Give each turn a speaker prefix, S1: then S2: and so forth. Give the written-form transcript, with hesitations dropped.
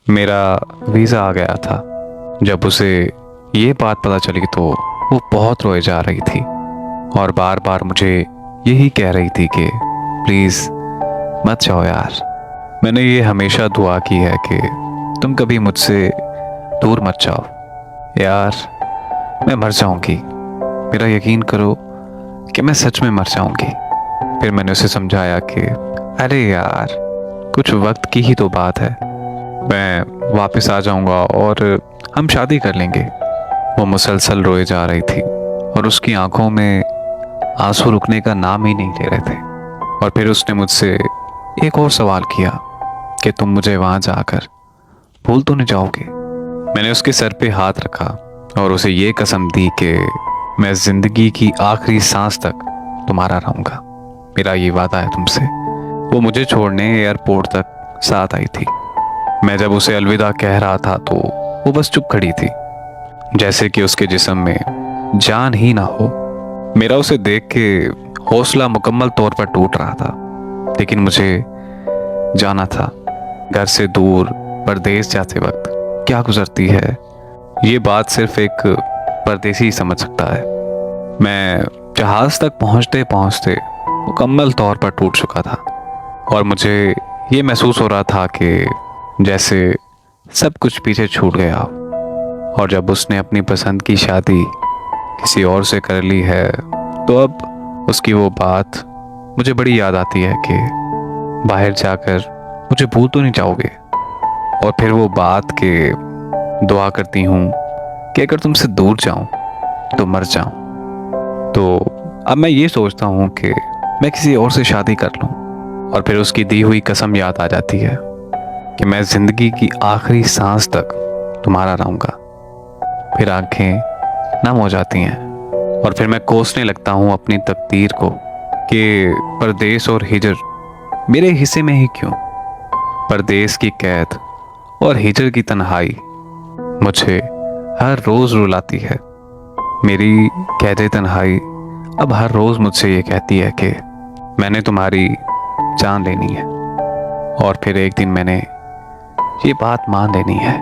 S1: मेरा वीज़ा आ गया था। जब उसे ये बात पता चली तो वो बहुत रोए जा रही थी और बार बार मुझे यही कह रही थी कि प्लीज़ मत जाओ यार। मैंने ये हमेशा दुआ की है कि तुम कभी मुझसे दूर मत जाओ यार, मैं मर जाऊंगी। मेरा यकीन करो कि मैं सच में मर जाऊंगी। फिर मैंने उसे समझाया कि अरे यार, कुछ वक्त की ही तो बात है, मैं वापस आ जाऊंगा और हम शादी कर लेंगे। वो मुसलसल रोए जा रही थी और उसकी आंखों में आंसू रुकने का नाम ही नहीं ले रहे थे। और फिर उसने मुझसे एक और सवाल किया कि तुम मुझे वहां जाकर भूल तो नहीं जाओगे। मैंने उसके सर पे हाथ रखा और उसे ये कसम दी कि मैं जिंदगी की आखिरी सांस तक तुम्हारा रहूंगा। मेरा ये वादा है तुमसे। वो मुझे छोड़ने एयरपोर्ट तक साथ आई थी। मैं जब उसे अलविदा कह रहा था तो वो बस चुप खड़ी थी, जैसे कि उसके जिस्म में जान ही ना हो। मेरा उसे देख के हौसला मुकम्मल तौर पर टूट रहा था, लेकिन मुझे जाना था। घर से दूर परदेश जाते वक्त क्या गुजरती है, ये बात सिर्फ एक परदेसी ही समझ सकता है। मैं जहाज तक पहुंचते पहुंचते मुकम्मल तौर पर टूट चुका था और मुझे ये महसूस हो रहा था कि जैसे सब कुछ पीछे छूट गया। और जब उसने अपनी पसंद की शादी किसी और से कर ली है तो अब उसकी वो बात मुझे बड़ी याद आती है कि बाहर जाकर मुझे भूल तो नहीं जाओगे। और फिर वो बात के दुआ करती हूँ कि अगर तुमसे दूर जाऊं तो मर जाऊं। तो अब मैं ये सोचता हूँ कि मैं किसी और से शादी कर लूं और फिर उसकी दी हुई कसम याद आ जाती है कि मैं जिंदगी की आखिरी सांस तक तुम्हारा रहूंगा। फिर आंखें नम हो जाती हैं और फिर मैं कोसने लगता हूँ अपनी तकदीर को कि परदेश और हिजर मेरे हिस्से में ही क्यों। परदेश की कैद और हिजर की तन्हाई मुझे हर रोज रुलाती है। मेरी कैद तन्हाई अब हर रोज मुझसे ये कहती है कि मैंने तुम्हारी जान लेनी है। और फिर एक दिन मैंने ये बात मान लेनी है।